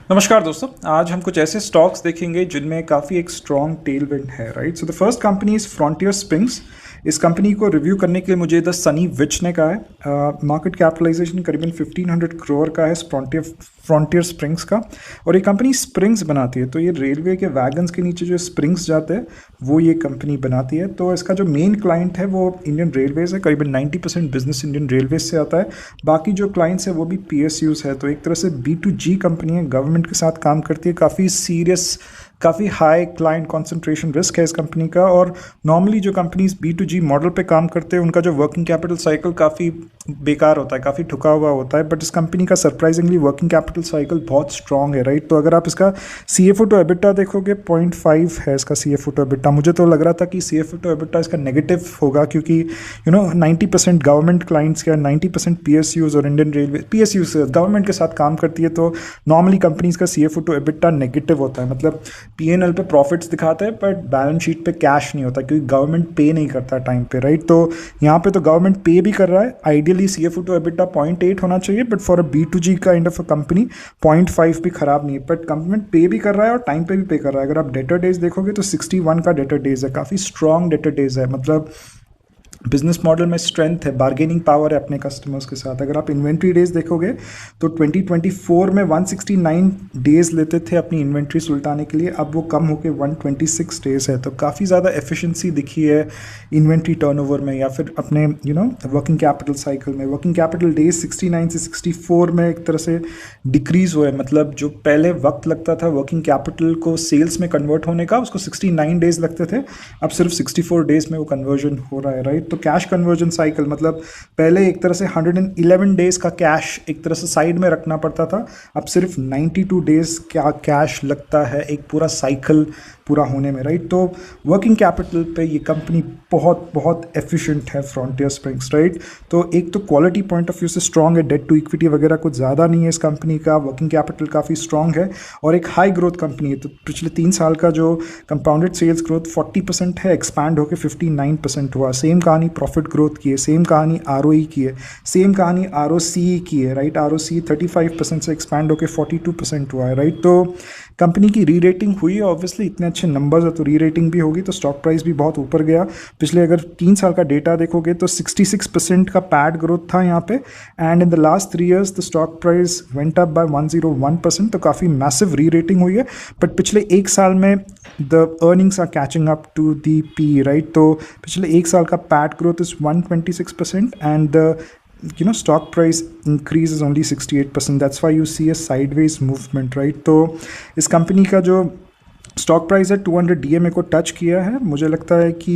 नमस्कार दोस्तों। आज हम कुछ ऐसे स्टॉक्स देखेंगे जिनमें काफ़ी एक स्ट्रॉन्ग टेलविंड है, right. So the first company is frontier springs. इस कंपनी को रिव्यू करने के लिए मुझे द सनी विच ने कहा है। मार्केट कैपिटलाइजेशन करीबन 1500 करोड़ का है फ्रंटियर स्प्रिंग्स का। और ये कंपनी स्प्रिंग्स बनाती है, तो ये रेलवे के वैगन्स के नीचे जो स्प्रिंग्स जाते हैं वो ये कंपनी बनाती है। तो इसका जो मेन क्लाइंट है वो इंडियन रेलवेज़ है। करीबन 90% बिजनेस इंडियन रेलवेज से आता है। बाकी जो क्लाइंट्स है वो भी PSUs है। तो एक तरह से B2G कंपनी है, गवर्नमेंट के साथ काम करती है। काफ़ी सीरियस, काफ़ी हाई क्लाइंट कंसंट्रेशन रिस्क है इस कंपनी का। और नॉर्मली जो कंपनीज B2G मॉडल पे काम करते हैं उनका जो वर्किंग कैपिटल साइकिल काफ़ी बेकार होता है, काफ़ी ठुका हुआ होता है। बट इस कंपनी का सरप्राइजिंगली वर्किंग कैपिटल साइकिल बहुत स्ट्रॉन्ग है, राइट। तो अगर आप इसका CFO टू EBITDA देखोगे 0.5 है इसका CFO टू EBITDA। मुझे तो लग रहा था कि CFO टू EBITDA इसका नेगेटिव होगा, क्योंकि 90% गवर्नमेंट क्लाइंट्स का 90% PSUs और इंडियन रेलवे PSUs गवर्नमेंट के साथ काम करती है। तो नॉर्मली कंपनीज का CFO टू EBITDA नेगेटिव होता है, मतलब P&L पे प्रॉफिट्स दिखाते हैं बट बैलेंस शीट पे कैश नहीं होता, क्योंकि गवर्नमेंट पे नहीं करता टाइम पे, राइट। तो यहाँ पे तो गवर्नमेंट पे भी कर रहा है। आइडियली CFO टू EBITDA 0.8 होना चाहिए, but for a B2G kind of a company 0.5 भी खराब नहीं है। बट गवर्नमेंट पे भी कर रहा है और टाइम पे भी पे कर रहा है। अगर आप डेटर डेज देखोगे तो 61 का डेटर डेज है, काफ़ी स्ट्रॉन्ग डेटर डेज है। मतलब बिजनेस मॉडल में स्ट्रेंथ है, बार्गेनिंग पावर है अपने कस्टमर्स के साथ। अगर आप इन्वेंट्री डेज देखोगे तो 2024 में 169 डेज लेते थे अपनी इन्वेंट्री सुलटाने के लिए, अब वो कम होकर 126 डेज है। तो काफ़ी ज़्यादा एफिशिएंसी दिखी है इन्वेंट्री टर्नओवर में, या फिर अपने वर्किंग कैपिटल साइकिल में। वर्किंग कैपिटल डेज 69 से 64 में एक तरह से डिक्रीज़ हुआ है। मतलब जो पहले वक्त लगता था वर्किंग कैपिटल को सेल्स में कन्वर्ट होने का, उसको 69 डेज लगते थे, अब सिर्फ 64 डेज में वो कन्वर्जन हो रहा है, राइट। तो कैश कन्वर्जन साइकिल, मतलब पहले एक तरह से 111 डेज का कैश एक तरह से साइड में रखना पड़ता था, अब सिर्फ 92 डेज क्या कैश लगता है एक पूरा साइकिल पूरा होने में, राइट। तो वर्किंग कैपिटल पे ये कंपनी बहुत बहुत एफिशिएंट है फ्रंटियर स्प्रिंग्स, राइट। तो एक तो क्वालिटी पॉइंट ऑफ व्यू से स्ट्रॉन्ग है, डेट टू इक्विटी वगैरह कुछ ज़्यादा नहीं है इस कंपनी का, वर्किंग कैपिटल काफ़ी स्ट्रॉन्ग है और एक हाई ग्रोथ कंपनी है। तो पिछले 3 साल का जो कंपाउंडेड सेल्स ग्रोथ 40% है, एक्सपैंड होकर 59% हुआ। सेम कहानी प्रॉफिट ग्रोथ की है, सेम कहानी ROE की है, सेम कहानी ROCE की है, राइट। ROCE 35% से एक्सपैंड होकर 42% हुआ है, राइट। तो कंपनी की री रेटिंग हुई है, ऑब्वियसली इतने अच्छे नंबर्स है तो री रेटिंग भी होगी, तो स्टॉक प्राइस भी बहुत ऊपर गया। पिछले अगर 3 साल का डेटा देखोगे तो 66% का पैड ग्रोथ था यहाँ पे, and in the last 3 years the stock price went up by 101%। तो काफ़ी मैसिव री रेटिंग हुई है। बट पिछले 1 साल में the earnings are catching up to the P, right. तो पिछले 1 साल का PAT growth is 126% and the stock price increase is only 68%. That's why you see a sideways movement, right? तो इस कंपनी का जो स्टॉक प्राइस है 200 DMA को टच किया है। मुझे लगता है कि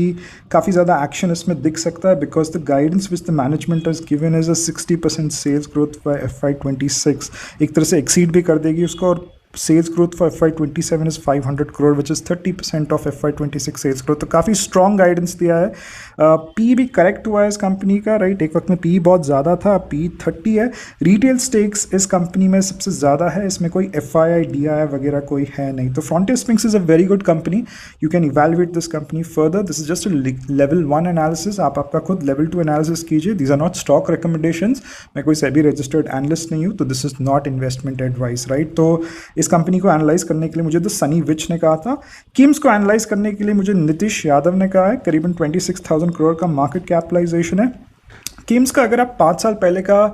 काफ़ी ज़्यादा एक्शन इसमें दिख सकता है, because the guidance which the management is given is a 60% sales growth by FY26। एक तरह से एक्सीड भी कर देगी उसको। और sales growth for FY27 is 500 crore which is 30% of FY26 sales growth. तो काफ़ी स्ट्रॉन्ग गाइडेंस दिया है। पी भी करेक्ट हुआ है इस कंपनी का, राइट। एक वक्त में पी बहुत ज़्यादा था, पी 30 है। रिटेल स्टेक्स इस कंपनी में सबसे ज़्यादा है, इसमें कोई FII DII वगैरह कोई है नहीं। तो Frontier Springs is a very good company, you can evaluate this company further. This is just level 1 analysis, आप आपका खुद लेवल 2 एनालिसिस कीजिए। These are not stock recommendations, मैं कोई सेबी रजिस्टर्ड एनालिस्ट नहीं हूँ, तो this is not investment advice, right. तो इस कंपनी को एनालाइज करने के लिए मुझे द सनी विच ने कहा था। किम्स को एनालाइज करने के लिए मुझे नीतीश यादव ने कहा है। करीबन 26,000 करोड़ का मार्केट कैपिटलाइजेशन है किम्स का। अगर आप 5 साल पहले का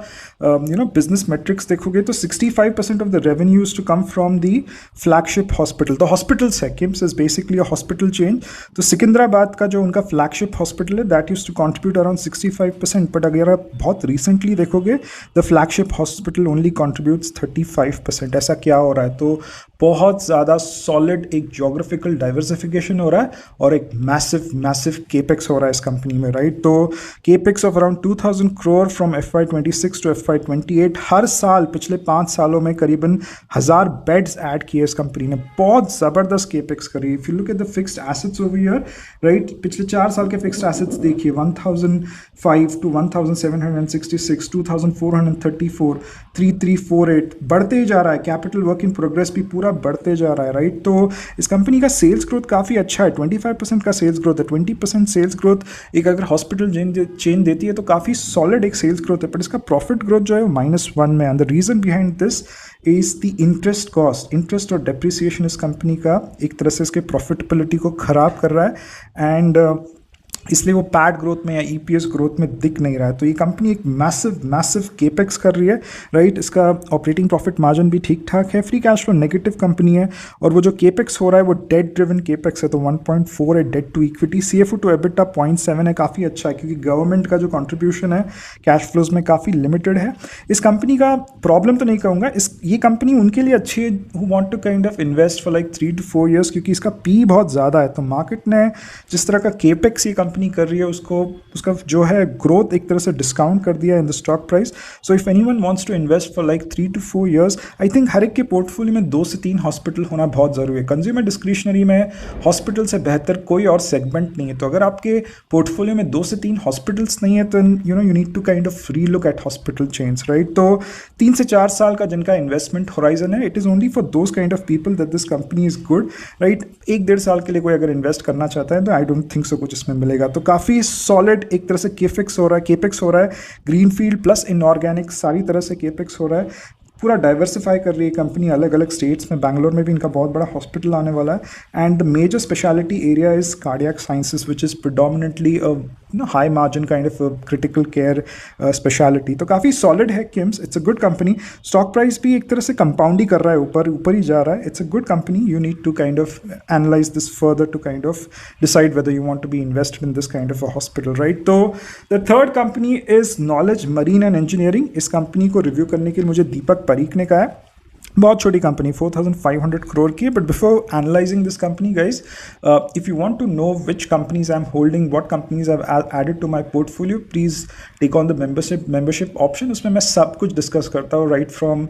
बिजनेस मेट्रिक्स देखोगे तो 65% of the revenues to come from the flagship hospital. तो हॉस्पिटल्स है, KIMS is basically a hospital chain. तो सिकंदराबाद का जो उनका फ्लैगशिप हॉस्पिटल है that use to contribute around 65%। But अगर आप बहुत रिसेंटली देखोगे the flagship hospital only contributes 35%। ऐसा क्या हो रहा है? तो बहुत ज़्यादा सॉलिड एक जोग्राफिकल डाइवर्सिफिकेशन हो रहा है और एक मैसिव केपेक्स हो रहा है इस कंपनी में, राइट। तो capex of around 2000 crore from FY26 to FY28। हर साल पिछले 5 सालों में करीबन 1000 बेड्स ऐड किए इस कंपनी ने। बहुत ज़बरदस्त केपेक्स करी। If you look at the fixed assets over here, right, पिछले 4 साल के फिक्स्ड एसेट्स देखिए, 1005 टू 1766, 2434, 3348 बढ़ते ही जा रहा है। कैपिटल वर्क इन प्रोग्रेस भी पूरा पूरा बढ़ते जा रहा है, राइट। तो इस कंपनी का सेल्स ग्रोथ काफ़ी अच्छा है, 25% का सेल्स ग्रोथ है, 20% सेल्स ग्रोथ एक अगर हॉस्पिटल चेन देती है तो काफ़ी सॉलिड एक सेल्स ग्रोथ है, बट इसका प्रॉफिट ग्रोथ जो है वो -1 में। And the reason behind this is the interest cost, interest और डेप्रिसिएशन इस कंपनी का एक तरह से इसके प्रॉफिटेबिलिटी को ख़राब कर रहा है, एंड इसलिए वो पैट ग्रोथ में या ईपीएस ग्रोथ में दिख नहीं रहा है। तो ये कंपनी एक मैसिव केपेक्स कर रही है, राइट। इसका ऑपरेटिंग प्रॉफिट मार्जिन भी ठीक ठाक है, free cash flow negative company है, और वो जो केपेक्स हो रहा है वो डेट ड्रिवन केपेक्स है, तो 1.4 है debt to equity. CFO to EBITDA 0.7 है, काफ़ी अच्छा है क्योंकि गवर्नमेंट का जो कॉन्ट्रीब्यूशन है कैश फ्लोज में काफ़ी लिमिटेड है। इस कंपनी का प्रॉब्लम तो नहीं कहूँगा, ये कंपनी उनके लिए अच्छी है who want to kind of invest for like 3 to 4 years, क्योंकि इसका पी बहुत ज़्यादा है। तो मार्केट ने जिस तरह का केपेक्स ये कंपनी कर रही है उसका जो है ग्रोथ एक तरह से डिस्काउंट कर दिया in the stock price. So if anyone wants to invest for like 3 to 4 years, I think हर एक के पोर्टफोलियो में 2 से 3 हॉस्पिटल होना बहुत ज़रूरी है। कंज्यूमर डिस्क्रिशनरी में हॉस्पिटल से बेहतर कोई और सेगमेंट नहीं है। तो अगर आपके पोर्टफोलियो में 2 से 3 हॉस्पिटल्स नहीं है तो you need to kind of relook at hospital chains, right. तो 3 से 4 साल का जिनका इन्वेस्टमेंट होराइजन है, it is only for those kind of people that this company is good, right. 1-1.5 साल के लिए कोई अगर इन्वेस्ट करना चाहता है तो आई डोंट थिंक सो कुछ इसमें मिलेगा। तो काफ़ी सॉलिड एक तरह से केपेक्स हो रहा है, ग्रीनफील्ड प्लस इनऑर्गेनिक सारी तरह से केपेक्स हो रहा है। पूरा डाइवर्सिफाई कर रही है कंपनी अलग अलग स्टेट्स में। बैंगलोर में भी इनका बहुत बड़ा हॉस्पिटल आने वाला है, and the major speciality area is cardiac sciences which is predominantly high margin kind of critical care speciality. तो काफ़ी सॉलिड है KIMS, it's a good company. Stock price भी एक तरह से कंपाउंड ही कर रहा है, ऊपर ही जा रहा है। It's a good company, you need to kind of analyse this further to kind of decide whether you want to be invested in this kind of a hospital, right. तो the third company is knowledge marine and engineering. इस company को review करने के लिए मुझे दीपक परीख ने कहा है। बहुत छोटी कंपनी 4,500 crore की है, but before analysing this company guys, if you want to know which companies I am holding, what companies I have added to my portfolio, please take on the membership option. उसमें मैं सब कुछ discuss करता हूँ, right from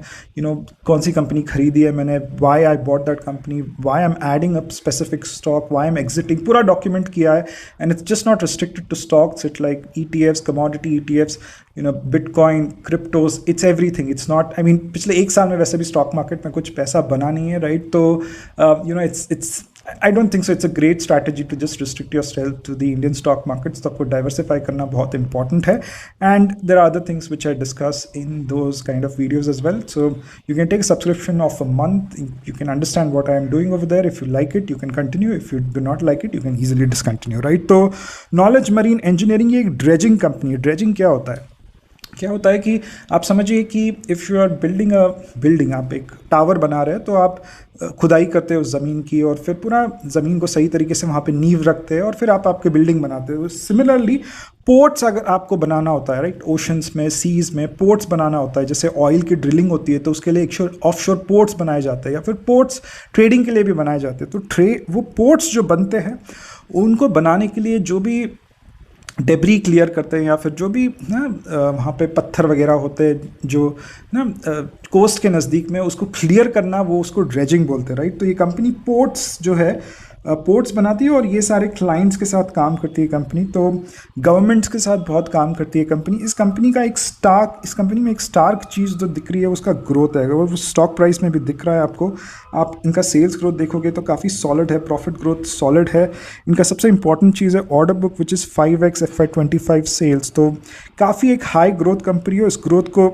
कौन सी company खरीदी है मैंने, why I bought that company, why I am adding up specific stock, why I am exiting, पूरा डॉक्यूमेंट किया है। And it's just not restricted to stocks, it like ETFs, commodity ETFs, bitcoin, cryptos, it's everything. It's not, I mean पिछले 1 साल में वैसे भी stock market में कुछ पैसा बना नहीं है, राइट। तो it's I don't think so it's a great strategy to just restrict your self to the Indian stock markets. तो आपको डाइवर्सिफाई करना बहुत इंपॉर्टेंट है, and there are other things which I discuss in those kind of videos as well. So you can take subscription of a month, you can understand what I am doing over there. If you like it you can continue, if you do not like it you can easily discontinue, right. तो knowledge marine engineering ये एक dredging company है। Dredging क्या होता है? क्या होता है कि आप समझिए कि if you are building a building, आप एक टावर बना रहे हैं तो आप खुदाई करते हो ज़मीन की, और फिर पूरा ज़मीन को सही तरीके से वहाँ पे नींव रखते हैं, और फिर आप आपके बिल्डिंग बनाते हो। सिमिलरली पोर्ट्स अगर आपको बनाना होता है, राइट, ओशंस में, सीज़ में पोर्ट्स बनाना होता है, जैसे ऑयल की ड्रिलिंग होती है तो उसके लिए एक ऑफशोर पोर्ट्स बनाए जाते हैं, या फिर पोर्ट्स ट्रेडिंग के लिए भी बनाए जाते हैं। तो वो पोर्ट्स जो बनते हैं उनको बनाने के लिए जो भी डेब्री क्लियर करते हैं, या फिर जो भी ना वहाँ पे पत्थर वगैरह होते हैं जो ना कोस्ट के नज़दीक में, उसको क्लियर करना, वो उसको ड्रेजिंग बोलते हैं, राइट। तो ये कंपनी पोर्ट्स जो है पोर्ट्स बनाती है, और ये सारे क्लाइंट्स के साथ काम करती है कंपनी। तो गवर्नमेंट्स के साथ बहुत काम करती है कंपनी। इस कंपनी में एक स्टार्क चीज़ जो दिख रही है उसका ग्रोथ है, वो स्टॉक प्राइस में भी दिख रहा है आपको। आप इनका सेल्स ग्रोथ देखोगे तो काफ़ी सॉलिड है, प्रॉफिट ग्रोथ सॉलिड है। इनका सबसे इंपॉर्टेंट चीज़ है order book which is 5x FY25 sales. तो काफ़ी एक हाई ग्रोथ कंपनी है। इस ग्रोथ को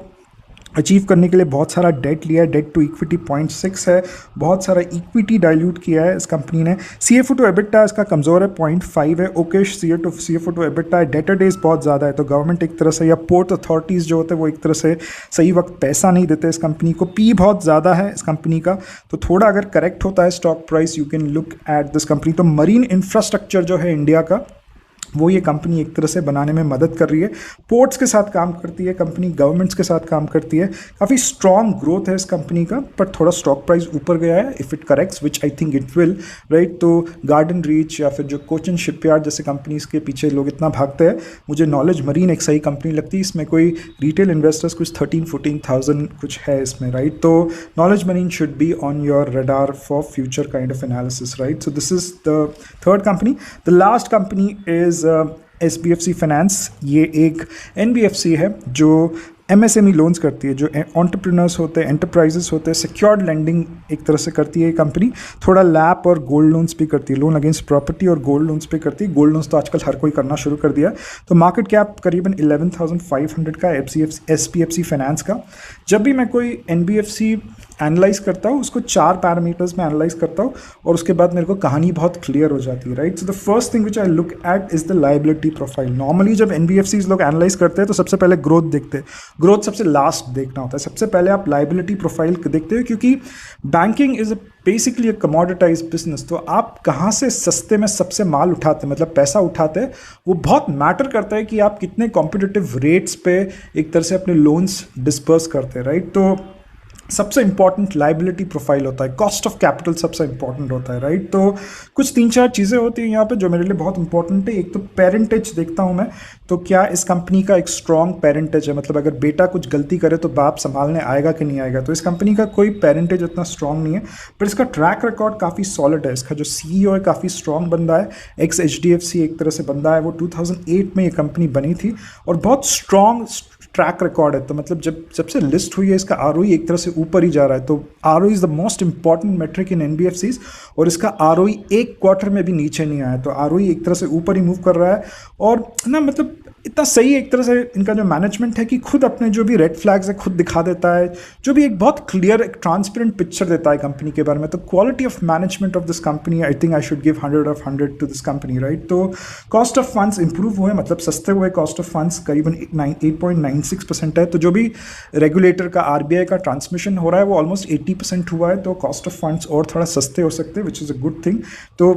अचीव करने के लिए बहुत सारा डेट लिया है, डेट टू इक्विटी 0.6 है, बहुत सारा इक्विटी डाइल्यूट किया है इस कंपनी ने। CFO टू एबिटा इसका कमज़ोर है, 0.5 है। ओकेश CFO टू एबिटा है। डेटर डेज बहुत ज़्यादा है, तो गवर्नमेंट एक तरह से या पोर्ट अथॉरिटीज़ जो होते हैं वो एक तरह से सही वक्त पैसा नहीं देते इस कंपनी को। पी बहुत ज़्यादा है इस कंपनी का, तो थोड़ा अगर करेक्ट होता है stock price you can look at this company. तो मरीन इंफ्रास्ट्रक्चर जो है इंडिया का, वो ये कंपनी एक तरह से बनाने में मदद कर रही है। पोर्ट्स के साथ काम करती है कंपनी, गवर्नमेंट्स के साथ काम करती है। काफ़ी स्ट्रॉन्ग ग्रोथ है इस कंपनी का, पर थोड़ा स्टॉक प्राइस ऊपर गया है। If it corrects which I think it will, right. तो गार्डन रीच या फिर जो कोचिन शिपयार्ड जैसे कंपनीज के पीछे लोग इतना भागते हैं, मुझे नॉलेज मरीन एक सही कंपनी लगती है। इसमें कोई रिटेल इन्वेस्टर्स कुछ 13-14,000 कुछ है इसमें, राइट। तो knowledge marine should be on your radar for future kind of analysis, right. So this is the third company. The last company is SBFC finance. ये एक NBFC है जो MSME लोन्स करती है, जो एंटरप्रेन्योर्स होते हैं, एंटरप्राइजेस होते हैं, सिक्योर्ड लेंडिंग एक तरह से करती है ये कंपनी। थोड़ा लैप और गोल्ड लोन्स भी करती है, लोन अगेंस्ट प्रॉपर्टी और गोल्ड लोन्स भी करती है। गोल्ड लोन्स तो आजकल हर कोई करना शुरू कर दिया है। तो मार्केट कैप करीबन 11,500 का SPFC फाइनेंस का। जब भी मैं कोई NBFC एनालाइज करता हूँ, उसको 4 पैरामीटर्स में एनालाइज करता हूँ और उसके बाद मेरे को कहानी बहुत क्लियर हो जाती है, right. So the first thing which I look at is the liability profile. Normally जब NBFCs लोग एनालाइज करते हैं तो सबसे पहले ग्रोथ देखते हैं, ग्रोथ सबसे लास्ट देखना होता है। सबसे पहले आप लायबिलिटी प्रोफाइल देखते हो, क्योंकि banking is basically commoditise business. तो आप कहाँ से सस्ते में सबसे माल उठाते हैं, मतलब पैसा उठाते हैं, वो बहुत मैटर करता है कि आप कितने कॉम्पिटिटिव रेट्स पे एक तरह से अपने लोन्स डिस्पर्स करते हैं, राइट। तो सबसे इंपॉर्टेंट लाइबिलिटी प्रोफाइल होता है, कॉस्ट ऑफ कैपिटल सबसे इंपॉर्टेंट होता है, राइट। तो कुछ 3-4 चीज़ें होती हैं यहाँ पे जो मेरे लिए बहुत इंपॉर्टेंट है। एक तो पेरेंटेज देखता हूँ मैं, तो क्या इस कंपनी का एक स्ट्रॉन्ग पेरेंटेज है, मतलब अगर बेटा कुछ गलती करे तो बाप संभालने आएगा कि नहीं आएगा। तो इस कंपनी का कोई पेरेंटेज इतना स्ट्रॉन्ग नहीं है, पर इसका ट्रैक रिकॉर्ड काफ़ी सॉलिड है। इसका जो CEO है काफ़ी स्ट्रॉन्ग बंदा है, एक्स HDFC एक तरह से बंदा है। वो 2008 में ये कंपनी बनी थी और बहुत स्ट्रॉन्ग ट्रैक रिकॉर्ड है। तो मतलब जब से लिस्ट हुई है, इसका ROE एक तरह से ऊपर ही जा रहा है। तो ROE is the most important metric in NBFCs, और इसका ROE एक क्वार्टर में भी नीचे नहीं आया। तो ROE एक तरह से ऊपर ही मूव कर रहा है, और ना मतलब इतना सही एक तरह से इनका जो मैनेजमेंट है कि खुद अपने जो भी रेड फ्लैग्स है खुद दिखा देता है, जो भी एक बहुत क्लियर एक ट्रांसपेरेंट पिक्चर देता है कंपनी के बारे में। तो quality of management of this company, I think I should give 100 of 100 to this company, right. तो कॉस्ट ऑफ फंड्स इंप्रूव हुए, मतलब सस्ते हुए कॉस्ट ऑफ फंड्स करीबन 8.96% है। तो जो भी रेगुलेटर का RBI का ट्रांसमिशन हो रहा है वो ऑलमोस्ट 80% हुआ है। तो कॉस्ट ऑफ फंड्स और थोड़ा सस्ते हो सकते हैं, which is a good thing. तो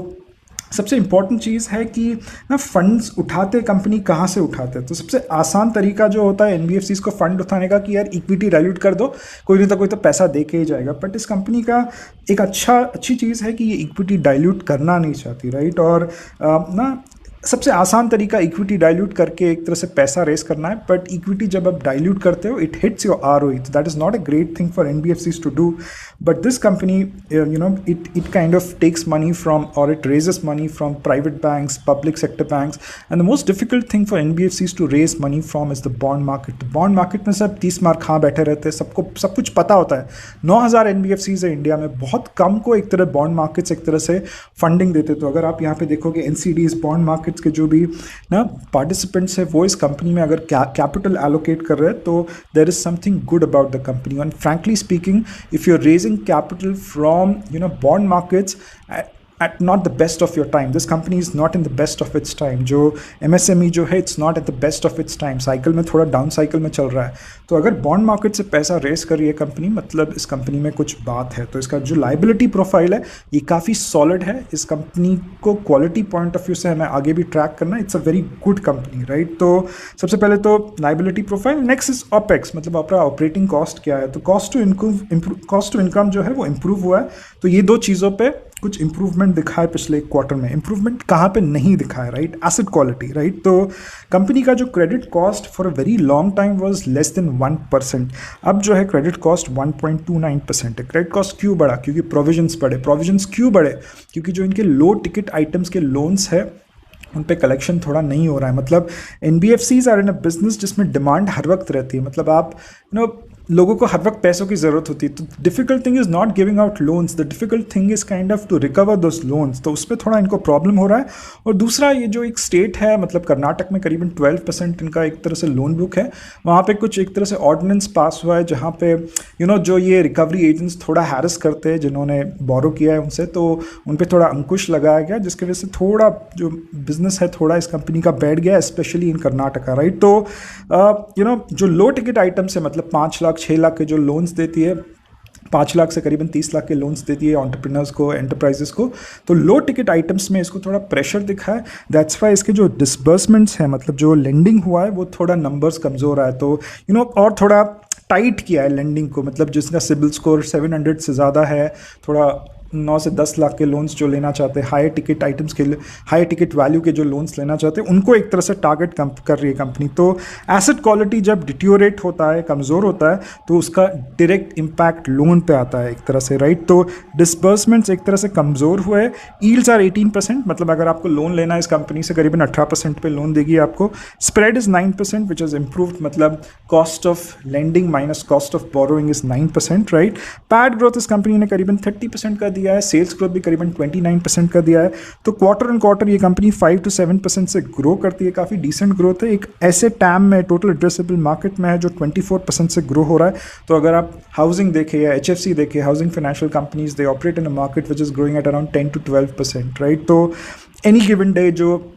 सबसे इंपॉर्टेंट चीज़ है कि ना फंड्स उठाते कंपनी कहाँ से उठाते हैं। तो सबसे आसान तरीका जो होता है NBFCs को फंड उठाने का कि यार इक्विटी डाइल्यूट कर दो, कोई नहीं तो कोई तो पैसा दे के ही जाएगा। बट इस कंपनी का एक अच्छी चीज़ है कि ये इक्विटी डाइल्यूट करना नहीं चाहती, राइट। और ना सबसे आसान तरीका इक्विटी डाइल्यूट करके एक तरह से पैसा रेस करना है। बट इक्विटी जब आप डाइल्यूट करते हो, इट हिट्स योर ROE, तो that is not a great thing for NBFCs to do. But this company it kind of takes money from, or it raises money from private banks, public sector banks, and the most difficult thing for NBFCs to raise money from is the bond market. The bond market में सब 30 मार खा बैठे रहते हैं, सबको सब कुछ पता होता है। 9,000 NBFCs है इंडिया में, बहुत कम को एक तरह बॉन्ड मार्केट्स एक तरह से फंडिंग देते। तो अगर आप यहाँ पे देखोगे NCDs बॉन्ड मार्केट्स के जो भी ना पार्टिसिपेंट्स है वो इस कंपनी में अगर कैपिटल एलोकेट कर रहे हैं, तो there is something good about the company. And frankly speaking, if you are raising capital from bond markets at not the best of your time, this company is not in the best of its time. जो MSME जो है, it's not at the best of its time, cycle में थोड़ा down cycle में चल रहा है। तो अगर बॉन्ड मार्केट से पैसा रेस कर रही है कंपनी, मतलब इस कंपनी में कुछ बात है। तो इसका जो लाइबिलिटी प्रोफाइल है ये काफ़ी सॉलिड है। इस कंपनी को क्वालिटी पॉइंट ऑफ व्यू से हमें आगे भी ट्रैक करना है। It's a very good company, right. तो सबसे पहले तो liability profile, next is OPEX, मतलब आपका ऑपरेटिंग कॉस्ट क्या है। तो कॉस्ट टू इनकम जो है वो इम्प्रूव हुआ है। तो ये दो चीज़ों पे कुछ इंप्रूवमेंट दिखा है पिछले क्वार्टर में। इंप्रूवमेंट कहाँ पे नहीं दिखा है, राइट, एसेट क्वालिटी, राइट। तो कंपनी का जो credit cost for a very long time was less than 1%, अब जो है क्रेडिट कॉस्ट 1.29% है। क्रेडिट कॉस्ट क्यों बढ़ा? क्योंकि प्रोविजंस बढ़े। प्रोविजंस क्यों बढ़े? क्योंकि जो इनके लो टिकट आइटम्स के लोन्स है उन पे कलेक्शन थोड़ा नहीं हो रहा है। मतलब NBFCs are in a business जिसमें डिमांड हर वक्त रहती है। मतलब आप लोगों को हर वक्त पैसों की ज़रूरत होती है। तो difficult thing is not giving out loans, the difficult thing is kind of to recover those loans. तो उस पर थोड़ा इनको प्रॉब्लम हो रहा है। और दूसरा, ये जो एक स्टेट है, मतलब कर्नाटक में करीबन 12% इनका एक तरह से लोन बुक है। वहाँ पे कुछ एक तरह से ऑर्डिनेंस पास हुआ है जहाँ पे जो ये रिकवरी एजेंट्स थोड़ा हैरस करते हैं जिन्होंने बोरो किया है उनसे, तो उन पर थोड़ा अंकुश लगाया गया, जिसकी वजह से थोड़ा जो बिजनेस है थोड़ा इस कंपनी का बैठ गया, स्पेशली इन कर्नाटका, राइट। तो जो लो टिकट आइटम्स है, मतलब 5 लाख 6 लाख के जो लोन्स देती है, 5 लाख से करीबन 30 लाख के लोन्स देती है एंटरप्रेन्योर्स को, एंटरप्राइजेस को। तो लो टिकट आइटम्स में इसको थोड़ा प्रेशर दिखा है। दैट्स वाई इसके जो डिसबर्समेंट्स हैं, मतलब जो लेंडिंग हुआ है, वो थोड़ा नंबर्स कमज़ोर आया। तो और थोड़ा टाइट किया है लेंडिंग को, मतलब जिसका सिबिल स्कोर 700 से ज़्यादा है, थोड़ा 9 से 10 लाख के लोन्स जो लेना चाहते हैं, हायर टिकट आइटम्स के, हायर टिकट वैल्यू के जो लोन्स लेना चाहते हैं, उनको एक तरह से टारगेट कर रही है कंपनी। तो एसेट क्वालिटी जब डिट्योरेट होता है, कमज़ोर होता है, तो उसका डायरेक्ट इम्पैक्ट लोन पे आता है एक तरह से, राइट। तो डिसबर्समेंट्स एक तरह से कमज़ोर हुए, यील्ड्स आर 18%, मतलब अगर आपको लोन लेना है इस कंपनी से करीबन 18% पे लोन देगी आपको। Spread is 9% which is improved, मतलब cost of lending minus cost of borrowing is 9%, right. पैड ग्रोथ इस कंपनी ने करीबन 30% का दिया है, सेल्स ग्रोथ भी करीबन 29% का दिया है। तो क्वार्टर ऑन क्वार्टर ये कंपनी 5 to 7% से ग्रो करती है, काफ़ी डिसेंट ग्रोथ है। एक ऐसे टैम में, टोटल एड्रेसेबल मार्केट में है जो 24% से ग्रो हो रहा है। तो अगर आप हाउसिंग देखें या HFC देखें, housing financial companies, they operate in a market which is growing at around 10 to 12%, right. तो एनी गिवन डे जो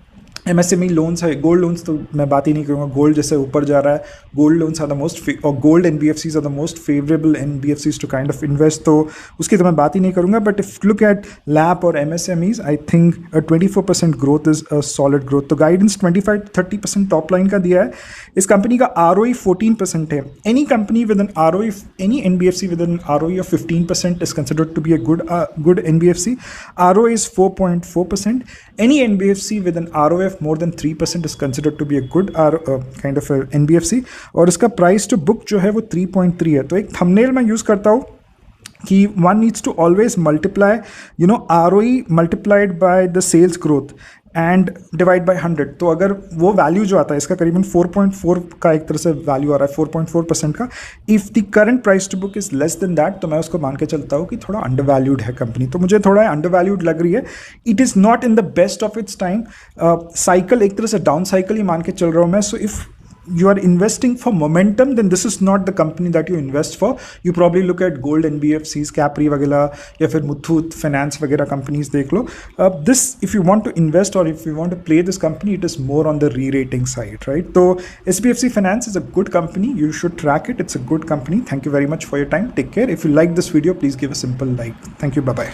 MSME लोन्स है, गोल्ड लोन्स तो मैं बात ही नहीं करूँगा, गोल्ड जैसे ऊपर जा रहा है, gold loans are the most, और gold NBFCs are the most favourable NBFCs to kind of invest, तो उसकी तो मैं बात ही नहीं करूँगा। But if look at LAP और MSMEs, I think 24% growth is a solid growth. तो गाइडेंस 25 to 30% टॉप लाइन का दिया है। इस कंपनी का ROE 14% है। Any company with an ROE, any NBFC with an ROE of 15% is considered to be a good NBFC. ROE is 4.4%. Any NBFC with an ROE of more than 3% is considered to be a good kind of a NBFC. और इसका price to book जो है वो 3.3 है। तो एक thumbnail मैं use करता हूँ कि one needs to always multiply, ROE multiplied by the sales growth and divide by 100। तो अगर वो वैल्यू जो आता है, इसका करीबन 4.4 का एक तरह से वैल्यू आ रहा है, 4.4% का। If the current price to book is less than that, तो मैं उसको मान के चलता हूँ कि थोड़ा अंडरवैल्यूड है कंपनी। तो मुझे थोड़ा अंडरवैल्यूड लग रही है। It is not in the best of its time, cycle एक तरह से डाउन साइकिल ही मान के चल रहा हूँ मैं। So if you are investing for momentum, then this is not the company that you invest for. You probably look at gold NBFCs, Capri वगैरह, या फिर मुथूट फाइनेंस वगैरह कंपनीज देख लो। This, if you want to invest or if you want to play this company, it is more on the re-rating side, right? So SBFC Finance is a good company. You should track it. It's a good company. Thank you very much for your time. Take care. If you like this video, please give a simple like. Thank you. Bye bye.